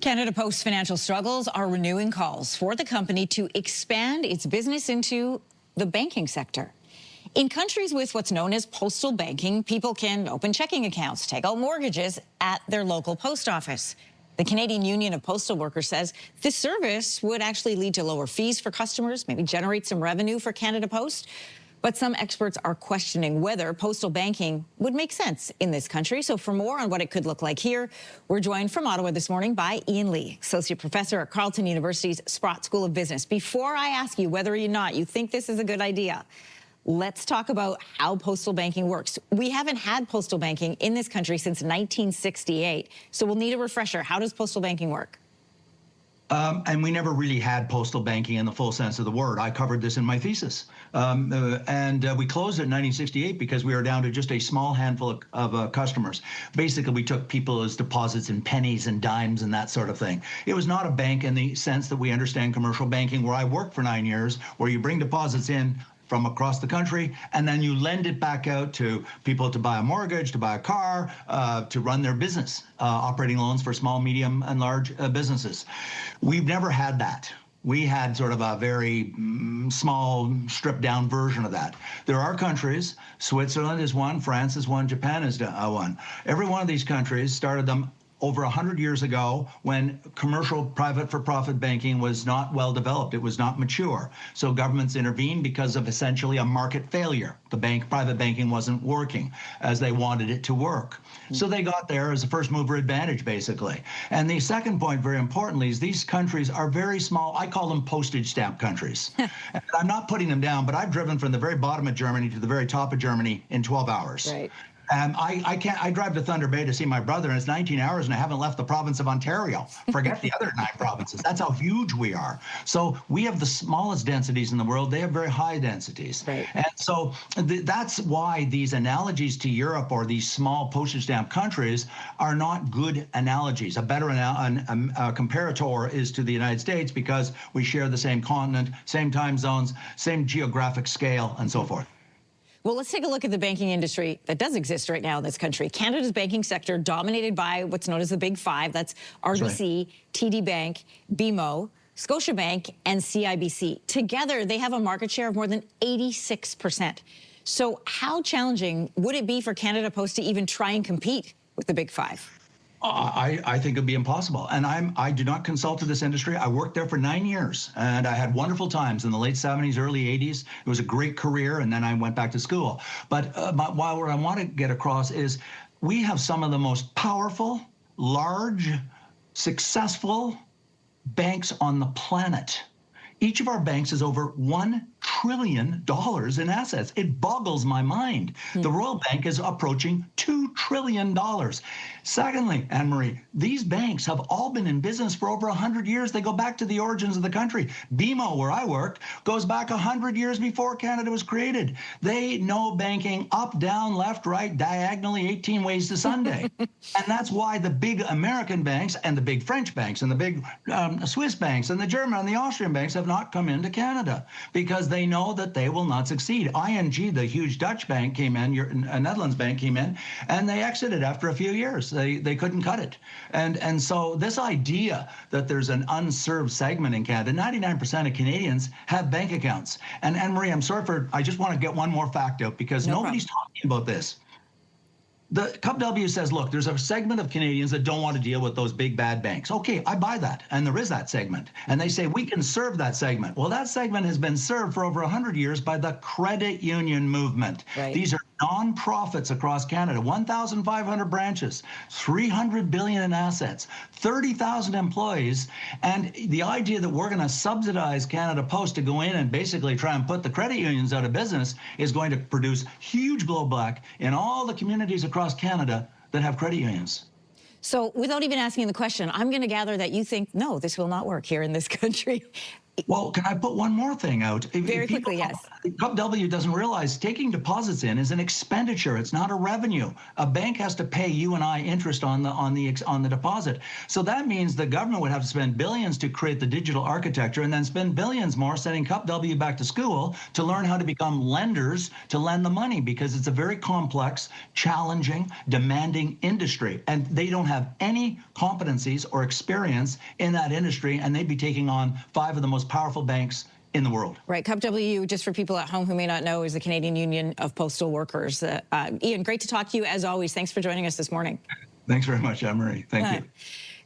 Canada Post's financial struggles are renewing calls for the company to expand its business into the banking sector. In countries with what's known as postal banking, people can open checking accounts, take out mortgages at their local post office. The Canadian Union of Postal Workers says this service would actually lead to lower fees for customers, maybe generate some revenue for Canada Post. But some experts are questioning whether postal banking would make sense in this country. So for more on what it could look like here, we're joined from Ottawa this morning by Ian Lee, Associate Professor at Carleton University's Sprott School of Business. Before I ask you whether or not you think this is a good idea, let's talk about how postal banking works. We haven't had postal banking in this country since 1968, so we'll need a refresher. How does postal banking work? And we never really had postal banking in the full sense of the word. I covered this in my thesis. We closed it in 1968 because we were down to just a small handful of customers. Basically, we took people's deposits in pennies and dimes and that sort of thing. It was not a bank in the sense that we understand commercial banking, where I worked for 9 years, where you bring deposits in from across the country, and then you lend it back out to people to buy a mortgage, to buy a car, to run their business, operating loans for small, medium, and large businesses. We've never had that. We had sort of a very small, stripped-down version of that. There are countries, Switzerland is one, France is one, Japan is one. Every one of these countries started them over 100 years ago, when commercial private for-profit banking was not well developed. It was not mature. So governments intervened because of essentially a market failure. The private banking wasn't working as they wanted it to work. So they got there as a first mover advantage, basically. And the second point, very importantly, is these countries are very small. I call them postage stamp countries. And I'm not putting them down, but I've driven from the very bottom of Germany to the very top of Germany in 12 hours. Right. I drive to Thunder Bay to see my brother, and it's 19 hours, and I haven't left the province of Ontario. Forget the other 9 provinces. That's how huge we are. So we have the smallest densities in the world. They have very high densities. Right. And so that's why these analogies to Europe or these small postage stamp countries are not good analogies. A better comparator is to the United States, because we share the same continent, same time zones, same geographic scale, and so forth. Well, let's take a look at the banking industry that does exist right now in this country. Canada's banking sector dominated by what's known as the Big Five. That's RBC, TD Bank, BMO, Scotiabank, and CIBC. Together, they have a market share of more than 86%. So how challenging would it be for Canada Post to even try and compete with the Big Five? I think it'd be impossible. And I do not consult to this industry. I worked there for 9 years, and I had wonderful times in the late 70s, early 80s. It was a great career, and then I went back to school. But what I want to get across is we have some of the most powerful, large, successful banks on the planet. Each of our banks is over $1 trillion in assets. It boggles my mind. The Royal Bank is approaching $2 trillion. Secondly, Anne-Marie, these banks have all been in business for over 100 years. They go back to the origins of the country. BMO, where I worked, goes back 100 years before Canada was created. They know banking up, down, left, right, diagonally, 18 ways to Sunday. And that's why the big American banks and the big French banks and the big Swiss banks and the German and the Austrian banks have not come into Canada, because they know that they will not succeed. ING, the huge Dutch bank, came in, Netherlands bank came in, and they exited after a few years. They couldn't cut it. And so this idea that there's an unserved segment in Canada, 99% of Canadians have bank accounts. And Anne-Marie, I'm sorry I just want to get one more fact out, because nobody's talking about this. The CUPW says, look, there's a segment of Canadians that don't want to deal with those big bad banks. Okay, I buy that, and there is that segment. And they say we can serve that segment. Well, that segment has been served for over 100 years by the credit union movement. Right. These are nonprofits across Canada, 1,500 branches, $300 billion in assets, 30,000 employees, and the idea that we're going to subsidize Canada Post to go in and basically try and put the credit unions out of business is going to produce huge blowback in all the communities across Canada that have credit unions. So without even asking the question, I'm going to gather that you think, no, this will not work here in this country. Well, can I put one more thing out? Very quickly, yes. Cup W doesn't realize taking deposits in is an expenditure. It's not a revenue. A bank has to pay you and I interest on the deposit. So that means the government would have to spend billions to create the digital architecture and then spend billions more sending Cup W back to school to learn how to become lenders to lend the money, because it's a very complex, challenging, demanding industry. And they don't have any competencies or experience in that industry, and they'd be taking on 5 of the most powerful banks in the world. Right. Cup W, just for people at home who may not know, is the Canadian Union of Postal Workers. Ian, great to talk to you as always. Thanks for joining us this morning. Thanks very much, Anne-Marie. Thank you.